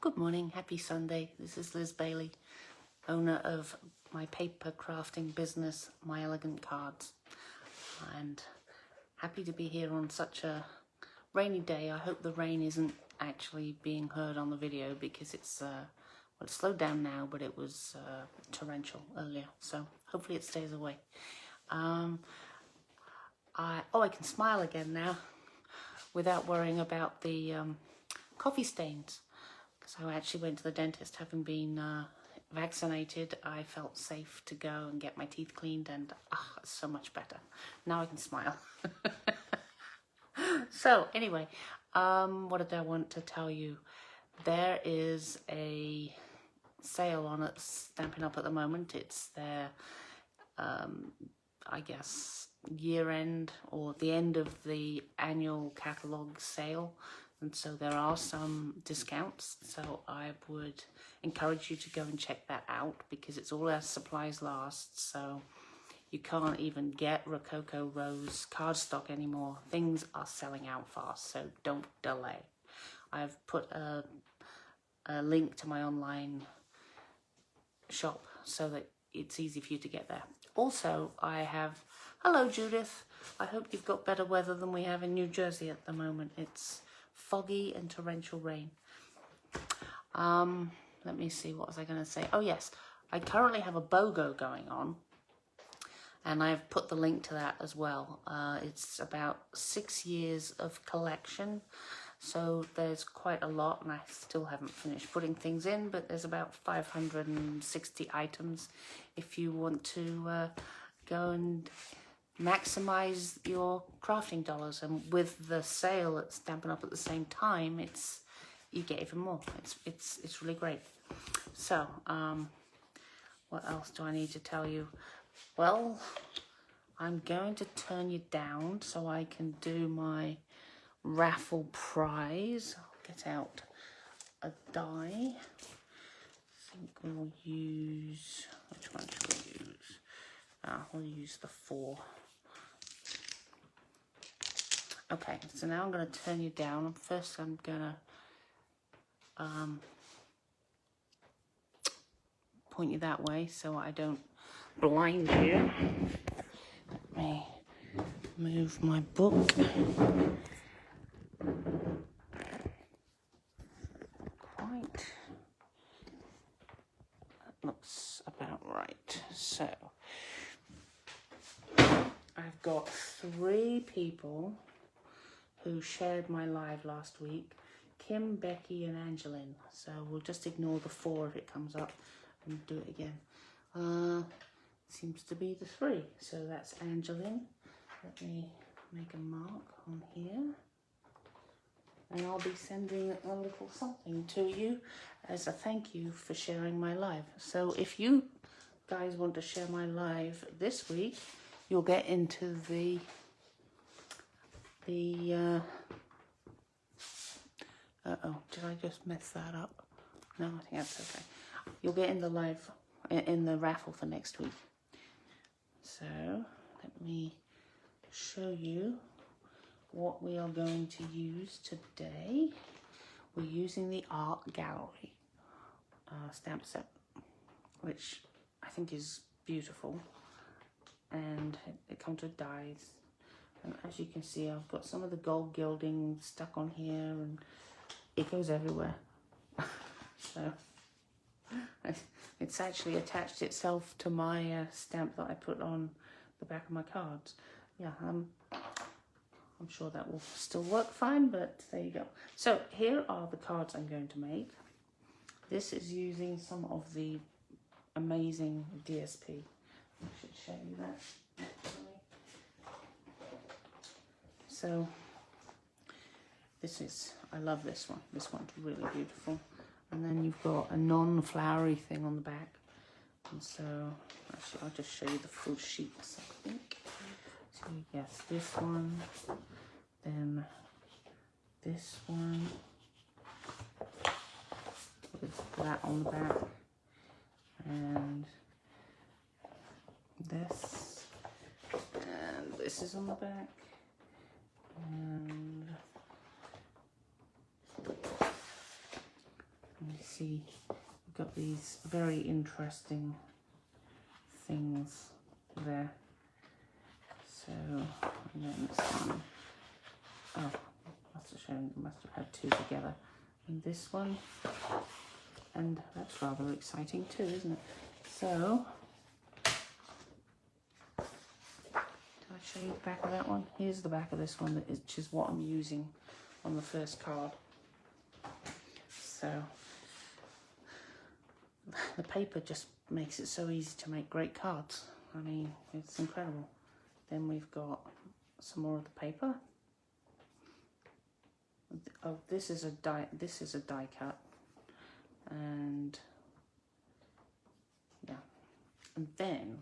Good morning, happy Sunday. This is Liz Bailey, owner of my paper crafting business, My Elegant Cards. And happy to be here on such a rainy day. I hope the rain isn't actually being heard on the video because it's slowed down now, but it was torrential earlier. So hopefully it stays away. I can smile again now without worrying about the coffee stains. So I actually went to the dentist, having been vaccinated. I felt safe to go and get my teeth cleaned, and it's so much better. Now I can smile. So anyway, what did I want to tell you? There is a sale on at Stampin' Up at the moment. It's their, I guess, year end or the end of the annual catalogue sale. And so there are some discounts, so I would encourage you to go and check that out because it's all as supplies last, so you can't even get Rococo Rose cardstock anymore. Things are selling out fast, so don't delay. I've put a link to my online shop so that it's easy for you to get there. Also, I have, hello Judith, I hope you've got better weather than we have in New Jersey at the moment. It's foggy and torrential rain. Let me see, what was I going to say? Oh yes, I currently have a BOGO going on, and I've put the link to that as well. It's about 6 years of collection, so there's quite a lot, and I still haven't finished putting things in, but there's about 560 items if you want to go and maximize your crafting dollars. And with the sale at Stampin' Up at the same time, you get even more. It's really great. So what else do I need to tell you? Well, I'm going to turn you down so I can do my raffle prize. I'll get out a die. I think we'll use, which one should we use? We'll use the 4. Okay, so now I'm going to turn you down. First I'm going to point you that way so I don't blind you. Let me move my book. Quite. That looks about right. So, I've got 3 people who shared my live last week, Kim, Becky and Angeline. So we'll just ignore the 4 if it comes up and do it again. Seems to be the 3. So that's Angeline. Let me make a mark on here. And I'll be sending a little something to you as a thank you for sharing my live. So if you guys want to share my live this week, you'll get into the did I just mess that up? No, I think that's okay. You'll get in the live, in the raffle for next week. So let me show you what we are going to use today. We're using the Art Gallery stamp set, which I think is beautiful, and it comes with dies. And as you can see, I've got some of the gold gilding stuck on here, and it goes everywhere. So it's actually attached itself to my stamp that I put on the back of my cards. Yeah, I'm sure that will still work fine, but there you go. So here are the cards I'm going to make. This is using some of the amazing DSP. I should show you that. So I love this one. This one's really beautiful. And then you've got a non-flowery thing on the back. And so, actually, I'll just show you the full sheets, I think. So yes, this one, then this one with that on the back, and this is on the back, and And you see, we've got these very interesting things there. So, and then this one, oh, must have had two together. And this one, and that's rather exciting too, isn't it? So, did I show you the back of that one? Here's the back of this one, which is what I'm using on the first card. So, the paper just makes it so easy to make great cards. I mean, it's incredible. Then we've got some more of the paper. Oh, this is a die cut, and yeah. And then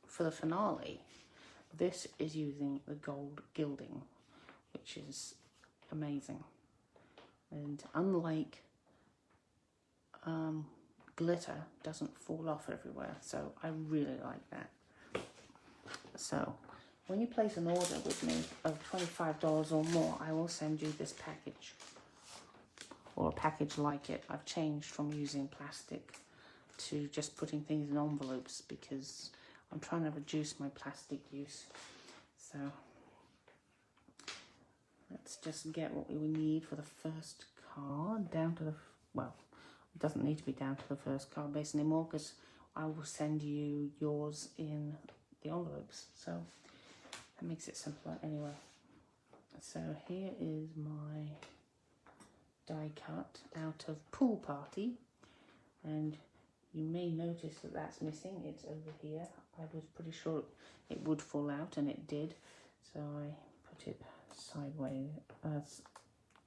for the finale, this is using the gold gilding, which is amazing. And unlike glitter, doesn't fall off everywhere, so I really like that. So when you place an order with me of $25 or more, I will send you this package, or a package like it. I've changed from using plastic to just putting things in envelopes because I'm trying to reduce my plastic use. So let's just get what we need for the first card down to the, well, it doesn't need to be down to the first card base anymore because I will send you yours in the envelopes. So that makes it simpler anyway. So here is my die cut out of Pool Party, and you may notice that that's missing. It's over here. I was pretty sure it would fall out, and it did, so I put it sideways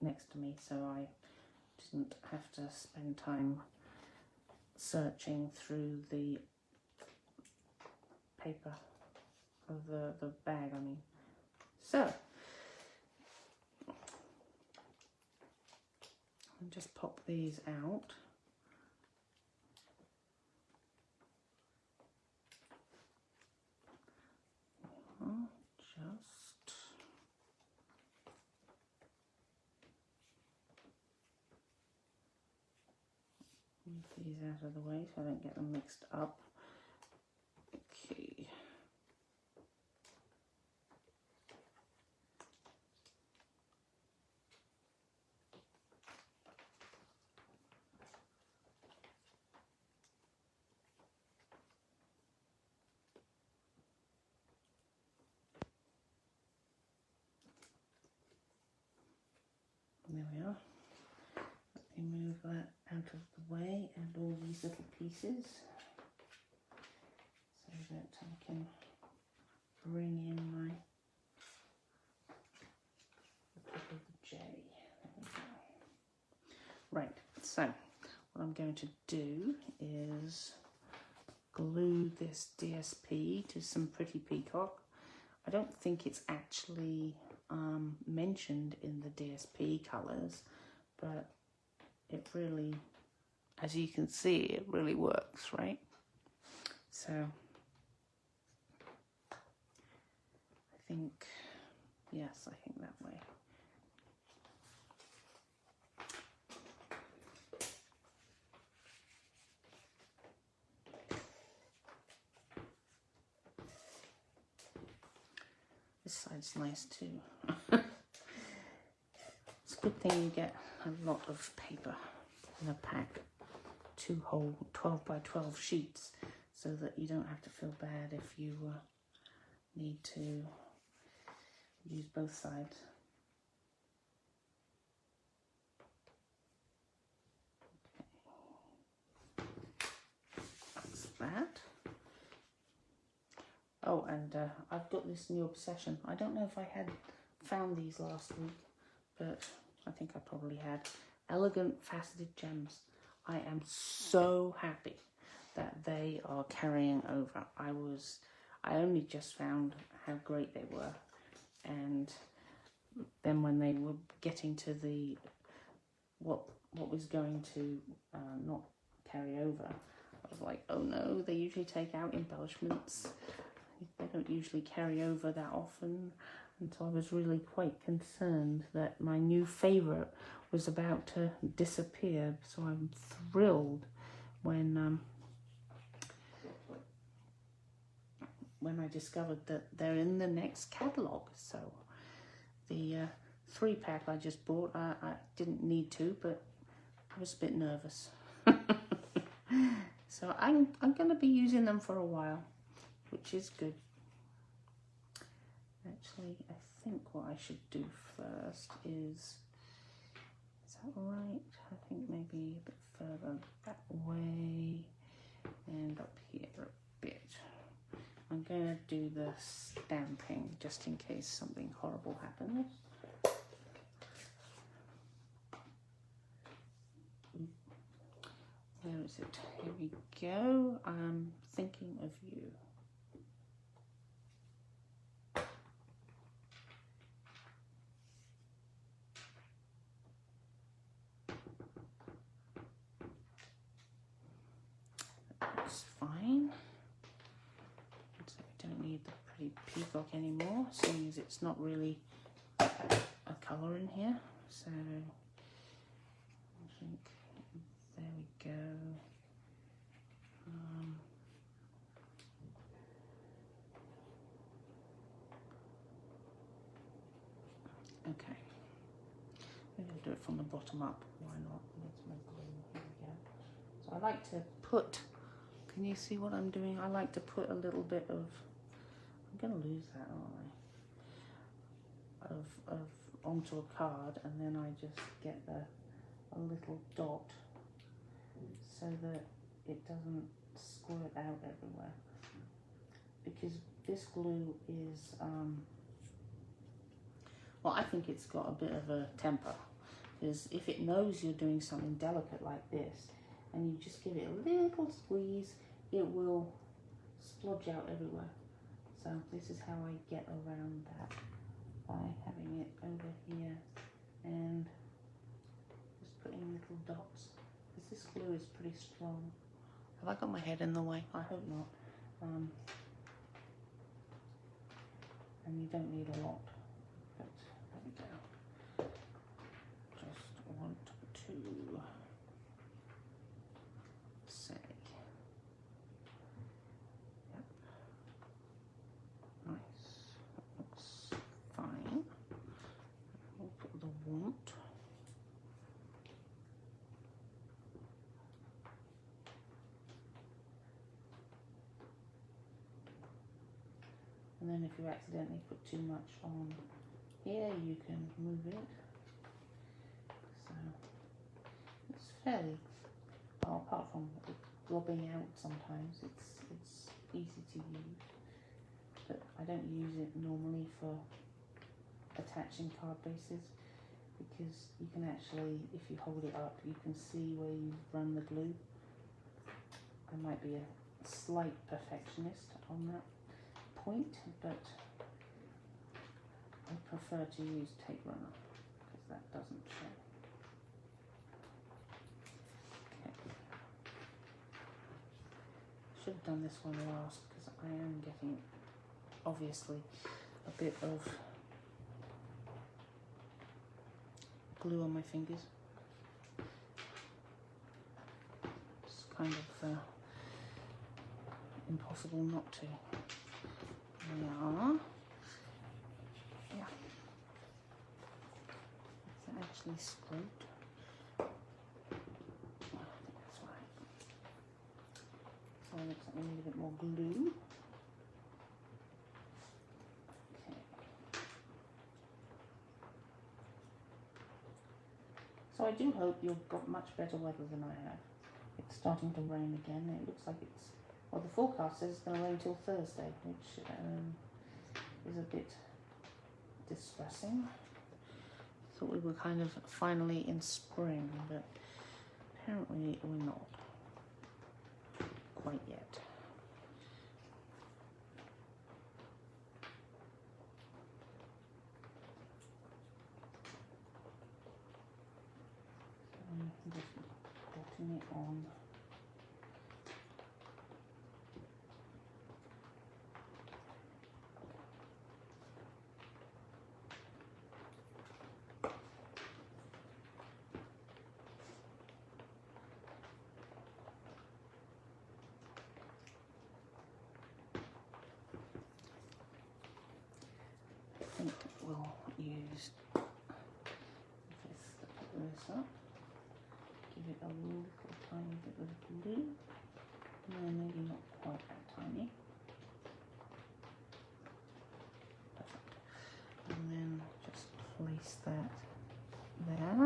next to me so I didn't have to spend time searching through the paper of the bag, I mean. So I'll just pop these out. Just move these out of the way so I don't get them mixed up. Okay. There we are. Let me move that out of the way and all these little pieces so that I can bring in my the tip of the J. There we go. Right, so what I'm going to do is glue this DSP to some pretty peacock. I don't think it's actually mentioned in the DSP colours, but it really, as you can see, it really works, right? So I think, yes, I think that way. This side's nice too. It's a good thing you get a lot of paper in a pack, 2 whole 12 by 12 sheets, so that you don't have to feel bad if you need to use both sides. Okay. That's that. Oh, and I've got this new obsession. I don't know if I had found these last week, but I think I probably had. Elegant faceted gems. I am so happy that they are carrying over. I only just found how great they were, and then when they were getting to the what was going to not carry over, I was like, oh no, they usually take out embellishments. They don't usually carry over that often, And so I was really quite concerned that my new favourite was about to disappear. So I'm thrilled when I discovered that they're in the next catalogue. So the 3-pack I just bought, I didn't need to, but I was a bit nervous. So I'm going to be using them for a while, which is good. Actually, I think what I should do first is that right? I think maybe a bit further that way and up here a bit. I'm going to do the stamping just in case something horrible happens. Where is it? Here we go. I'm thinking of you. That's fine. So we don't need the pretty peacock anymore, seeing as it's not really a colour in here. So I think there we go. Okay, I'm going to do it from the bottom up. Why not? Let's make glue. Here we go. So I like to put. Can you see what I'm doing? I like to put a little bit of. I'm going to lose that, aren't I? Of onto a card, and then I just get a little dot so that it doesn't squirt out everywhere. Because this glue is, well, I think it's got a bit of a temper. Because if it knows you're doing something delicate like this, and you just give it a little squeeze, it will splodge out everywhere. So this is how I get around that, by having it over here and just putting little dots. Because this glue is pretty strong. Have I got my head in the way? I hope not. And you don't need a lot, but there we go. Just want to say, yep, nice, that looks fine. We'll put the want. And then if you accidentally put too much on here, you can move it. So it's fairly, well, apart from it globbing out sometimes, it's easy to use. But I don't use it normally for attaching card bases, because you can actually, if you hold it up, you can see where you've run the glue. I might be a slight perfectionist on that point, but I prefer to use tape runner because that doesn't show. Okay. Should have done this one last because I am getting obviously a bit of glue on my fingers. It's kind of impossible not to. There we are. Yeah. Is it actually screwed? I think that's right. So it looks like we need a bit more glue. Okay. So I do hope you've got much better weather than I have. It's starting to rain again. It looks like it's, well, the forecast says it's going to rain till Thursday, which is a bit distressing. Thought we were kind of finally in spring, but apparently we're not quite yet. I'm just putting it on. will use this up, give it a little tiny bit of blue, no, maybe not quite that tiny. Perfect. And then just place that there.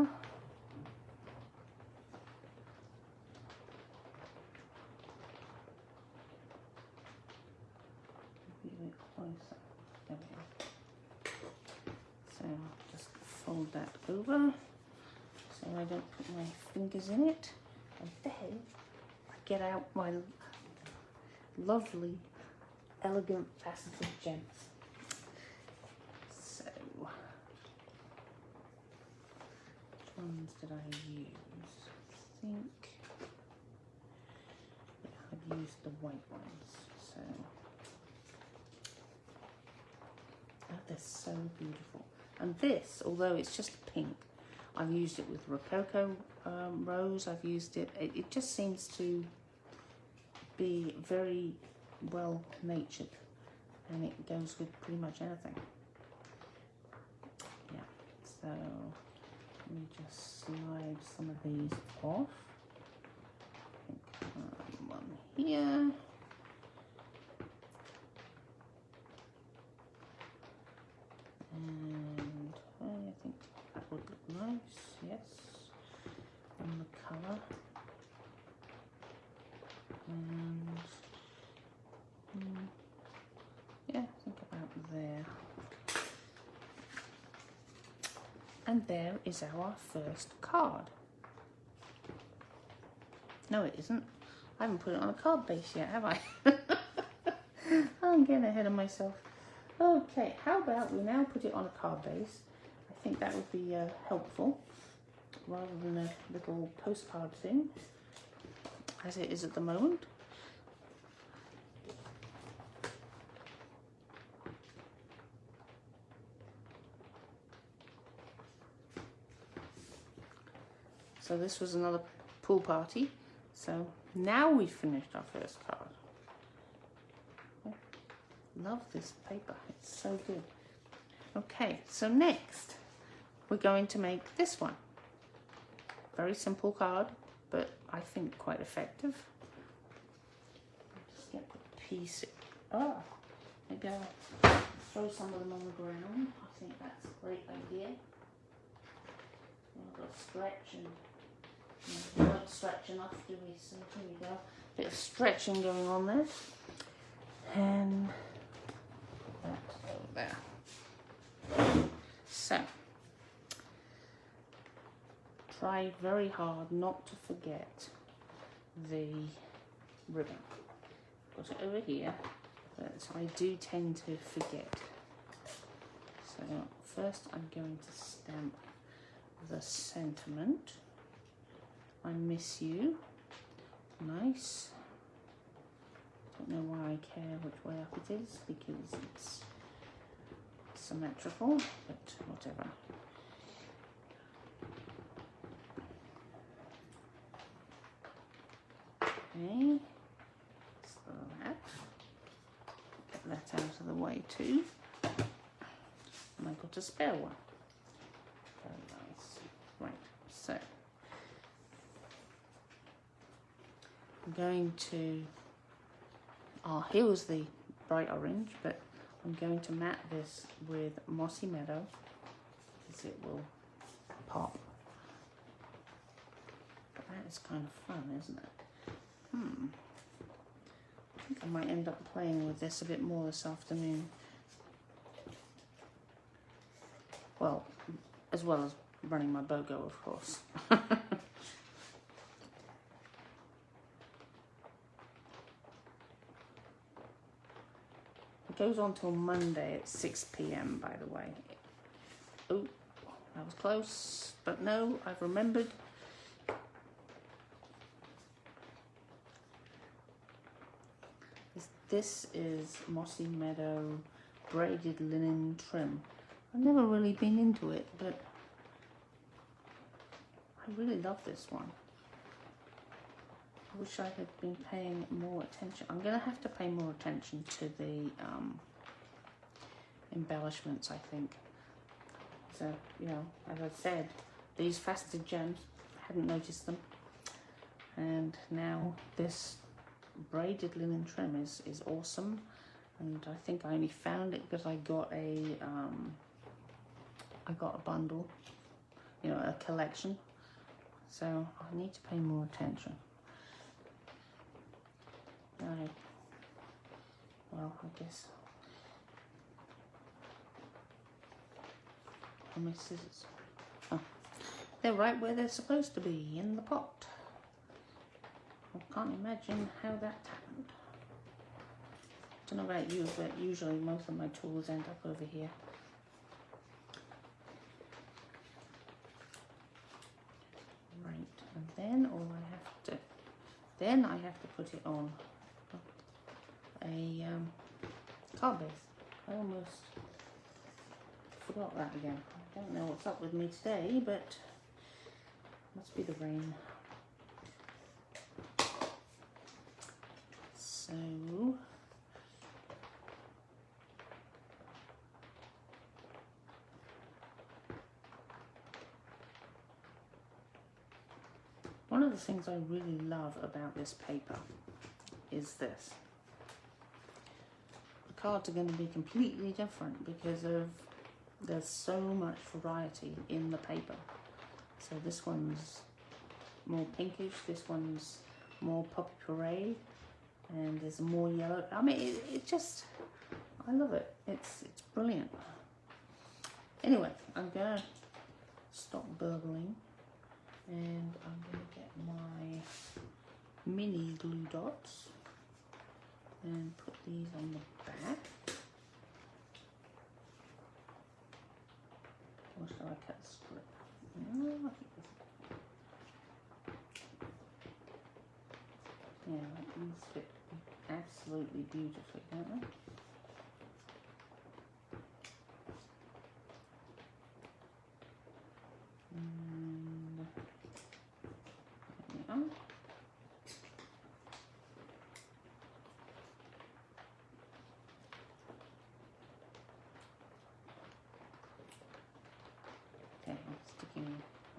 A bit closer. There we go. So just fold that over so I don't put my fingers in it, and then I get out my lovely, elegant faceted gems. So, which ones did I use? I think I've used the white ones. So, oh, they're so beautiful. And this, although it's just pink, I've used it with Rococo rose. I've used it. It just seems to be very well natured, and it goes with pretty much anything. Yeah. So let me just slide some of these off. I think one here. And I think that would look nice, yes. And the colour. And yeah, I think about there. And there is our first card. No, it isn't. I haven't put it on a card base yet, have I? I'm getting ahead of myself. Okay, how about we now put it on a card base? I think that would be helpful, rather than a little postcard thing, as it is at the moment. So this was another pool party. So now we've finished our first card. Love this paper, it's so good. Okay, so next we're going to make this one. Very simple card, but I think quite effective. Just get the piece. Maybe I'll throw some of them on the ground. I think that's a great idea. I've got to stretch, and we don't stretch enough, do we? So here we go. Bit of stretching going on there. And that over there. So, try very hard not to forget the ribbon. Put it over here, but I do tend to forget. So first I'm going to stamp the sentiment. I miss you. Nice. Don't know why I care which way up it is, because it's symmetrical, but whatever. Okay, so that. Get that out of the way too. And I got a spare one. Very nice. Right, so I'm going to, here was the bright orange, but I'm going to matte this with Mossy Meadow, because it will pop. But that is kind of fun, isn't it? I think I might end up playing with this a bit more this afternoon. Well as running my BOGO, of course. It goes on till Monday at 6 p.m, by the way. Oh, that was close, but no, I've remembered. This is Mossy Meadow braided linen trim. I've never really been into it, but I really love this one. I wish I had been paying more attention. I'm going to have to pay more attention to the embellishments, I think. So, you know, as I said, these faceted gems, I hadn't noticed them. And now this braided linen trim is awesome. And I think I only found it because I got a bundle, you know, a collection. So I need to pay more attention. Well, I guess my scissors. Oh, they're right where they're supposed to be, in the pot. I can't imagine how that happened. I don't know about you, but usually most of my tools end up over here. Right, and then I have to put it on a card base. I almost forgot that again. I don't know what's up with me today, but must be the rain. So one of the things I really love about this paper is this. The cards are going to be completely different because there's so much variety in the paper. So this one's more pinkish, this one's more Poppy Parade, and there's more yellow. I mean, it just, I love it. It's brilliant. Anyway, I'm gonna stop burgling, and I'm gonna get my mini glue dots and put these on the back. Or shall I cut the strip? No, I think yeah, these fit absolutely beautifully, don't they? And there we are. Okay, I'm sticking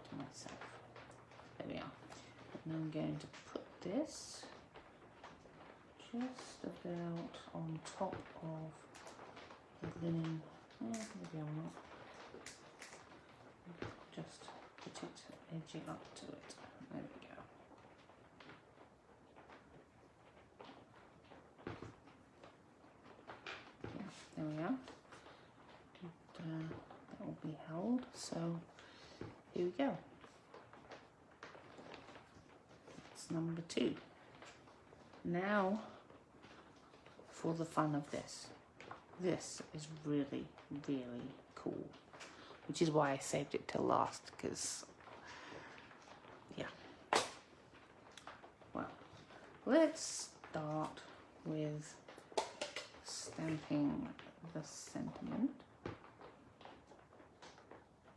to myself. There we are. And I'm going to put this just about on top of the linen. Maybe I'm not. Just put it edging up to it. There we go. Yeah, there we are. And, that will be held. So here we go. That's number 2. Now for the fun of this. This is really, really cool, which is why I saved it till last, because, yeah. Well, let's start with stamping the sentiment,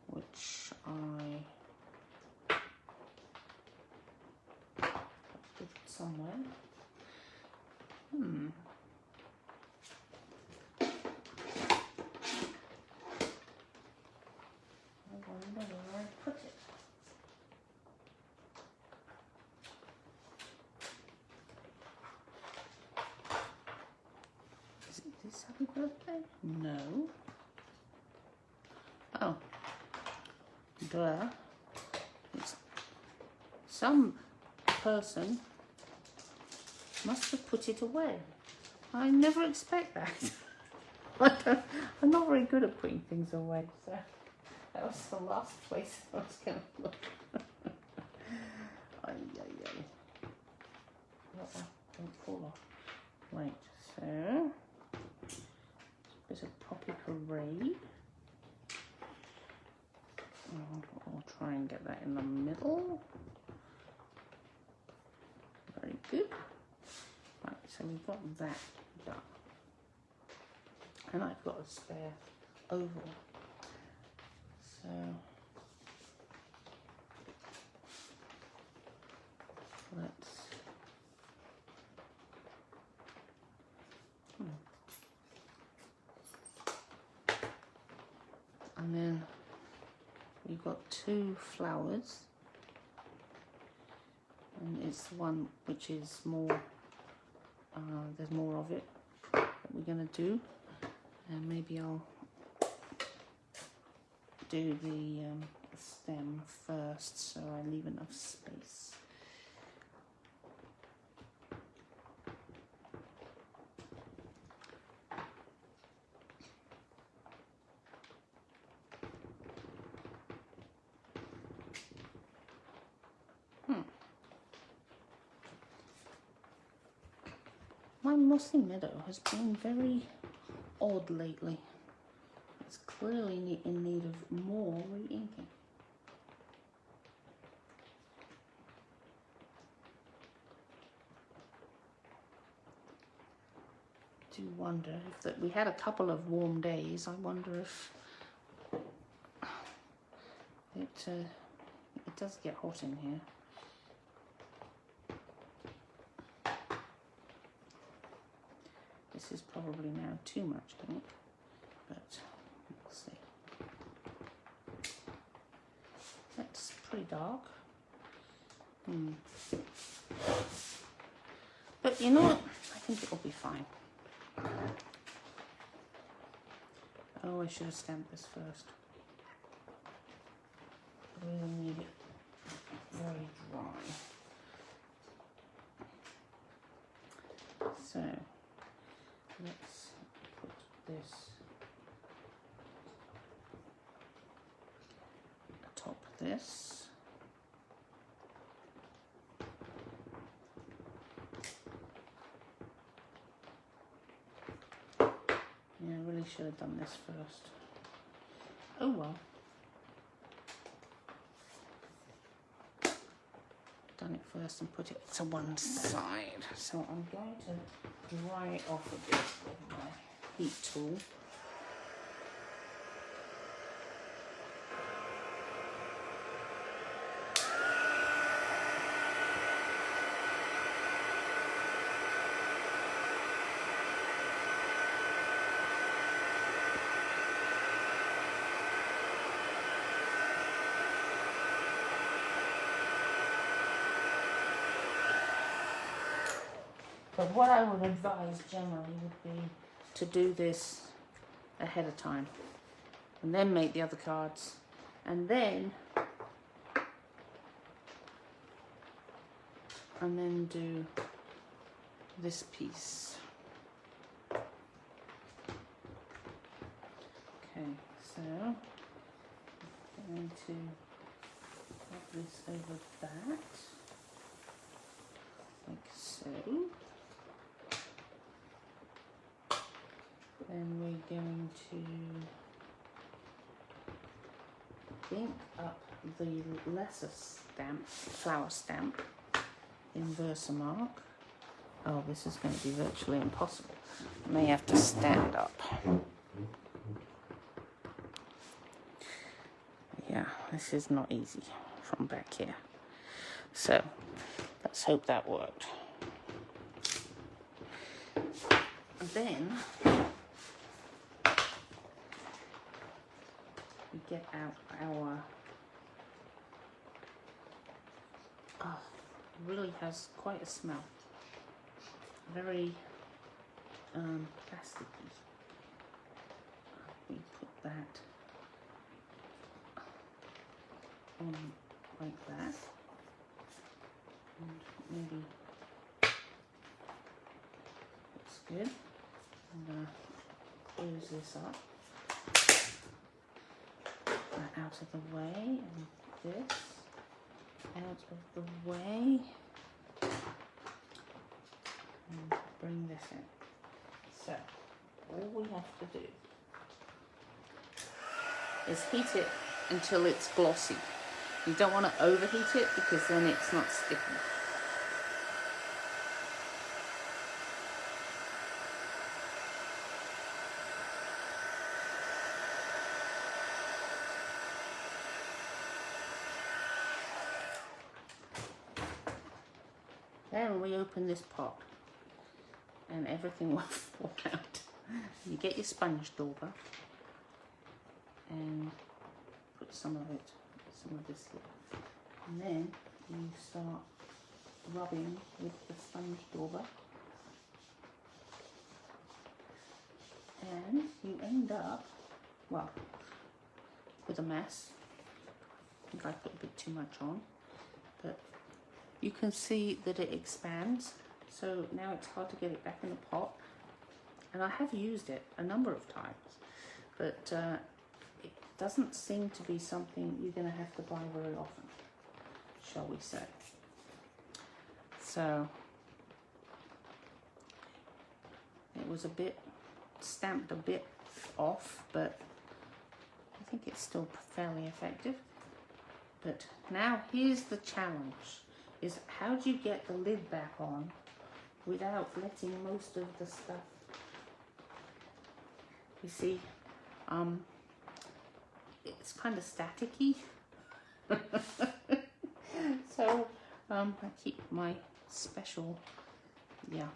which I put somewhere. I wonder where I put it. Is this happy birthday? No. Oh. Duh. It's some person must have put it away. I never expect that. I'm not very good at putting things away, so that was the last place I was going to look. Ay, ay, ay. Don't fall off. Right, so a bit of Poppy Parade. I'll try and get that in the middle. Very good. Right, so we've got that done. And I've got a spare oval. So let's and then you've got two flowers, and it's the one which is more, there's more of it that we're going to do, and maybe I'll do the stem first so I leave enough space. My mossy meadow has been very odd lately. It's clearly in need of more re-inking. I do wonder if that we had a couple of warm days. I wonder if it does get hot in here. This is probably now too much ink, but we'll see. That's pretty dark. But you know what? I think it will be fine. Oh, I should have stamped this first. I really need it very dry. So let's put this atop this. Yeah, I really should have done this first. Oh well. Done it first and put it to one side. So I'm going to dry it off a bit with my heat tool. But what I would advise generally would be to do this ahead of time and then make the other cards and then do this piece. Okay, so I'm going to put this over that, like so. Then we're going to ink up the lesser stamp, flower stamp, in Versamark. Oh, this is going to be virtually impossible. I may have to stand up. Yeah, this is not easy from back here. So, let's hope that worked. And then we get out our, oh, it really has quite a smell. Very plasticky. We put that on like that, and maybe looks good. I'm gonna close this up, that out of the way, and this out of the way, and bring this in. So all we have to do is heat it until it's glossy. You don't want to overheat it because then it's not sticky. Then we open this pot and everything will fall out. You get your sponge dauber and put some of it some of this here. And then you start rubbing with the sponge dauber. And you end up, well, with a mess. I think I put a bit too much on, but you can see that it expands. So now it's hard to get it back in the pot. And I have used it a number of times, but it doesn't seem to be something you're going to have to buy very often, shall we say. So it was a bit stamped a bit off, but I think it's still fairly effective. But now here's the challenge, is how do you get the lid back on without letting most of the stuff, you see, it's kind of staticky. So I keep my special, yeah.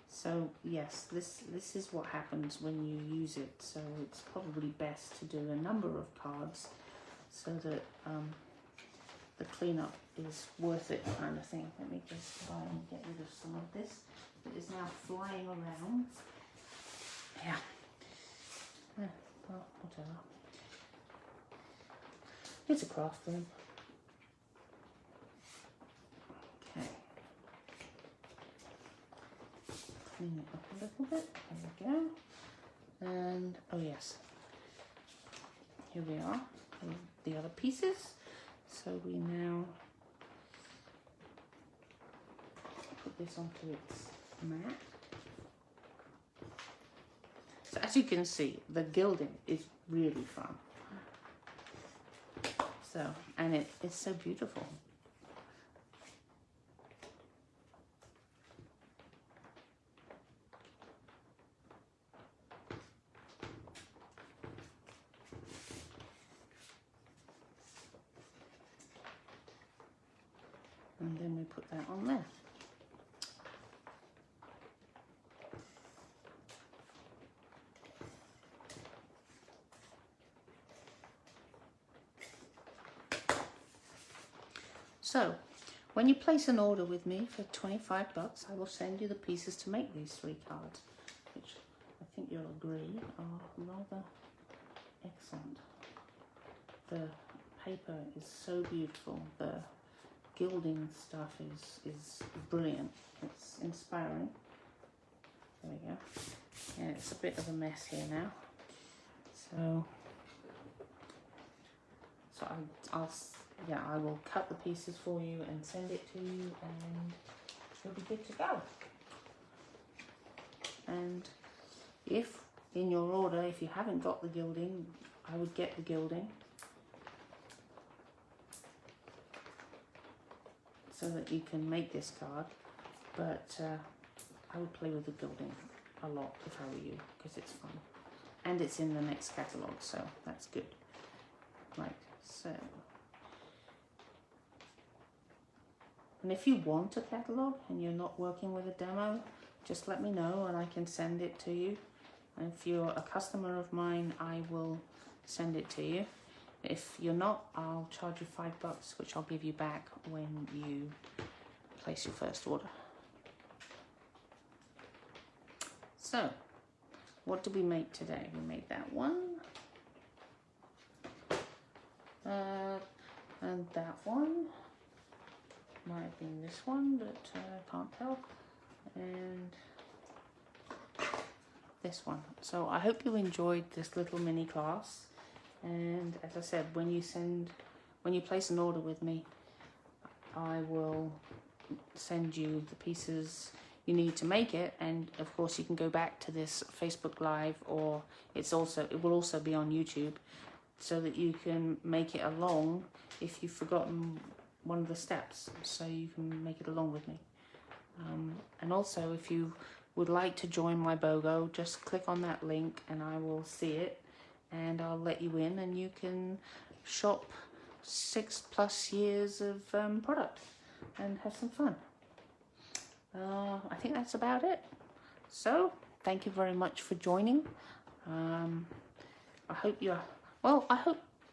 So yes, this is what happens when you use it. So it's probably best to do a number of cards so that the cleanup is worth it, kind of thing. Let me just try and get rid of some of this that is now flying around. Yeah. Well, whatever. It's a craft room. Okay. Clean it up a little bit. There we go. And oh yes, here we are with the other pieces. So we now put this onto its mat. So as you can see, the gilding is really fun. So, and it's so beautiful. And then we put that on there. So, when you place an order with me for 25 bucks, I will send you the pieces to make these 3 cards, which I think you'll agree are rather excellent. The paper is so beautiful. The gilding stuff is brilliant. It's inspiring. There we go. Yeah, it's a bit of a mess here now. So I will cut the pieces for you and send it to you, and you'll be good to go. And if in your order, if you haven't got the gilding, I would get the gilding so that you can make this card. But I would play with the gilding a lot if I were you, because it's fun. And it's in the next catalogue, so that's good. Right, so. And if you want a catalogue and you're not working with a demo, just let me know and I can send it to you. And if you're a customer of mine, I will send it to you. If you're not, I'll charge you $5, which I'll give you back when you place your first order. So, what did we make today? We made that one. And that one. Might have been this one, but I can't tell. And this one. So I hope you enjoyed this little mini class. And as I said, when you place an order with me, I will send you the pieces you need to make it. And of course, you can go back to this Facebook Live, or it will also be on YouTube, so that you can make it along if you've forgotten one of the steps, so you can make it along with me. And also, if you would like to join my BOGO, just click on that link and I will see it, and I'll let you in, and you can shop 6+ years of product and have some fun. I think that's about it. So thank you very much for joining. I hope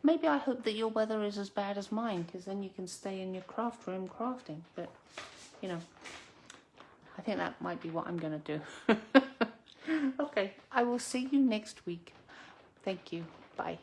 Maybe I hope that your weather is as bad as mine, because then you can stay in your craft room crafting. But, you know, I think that might be what I'm going to do. Okay, I will see you next week. Thank you. Bye.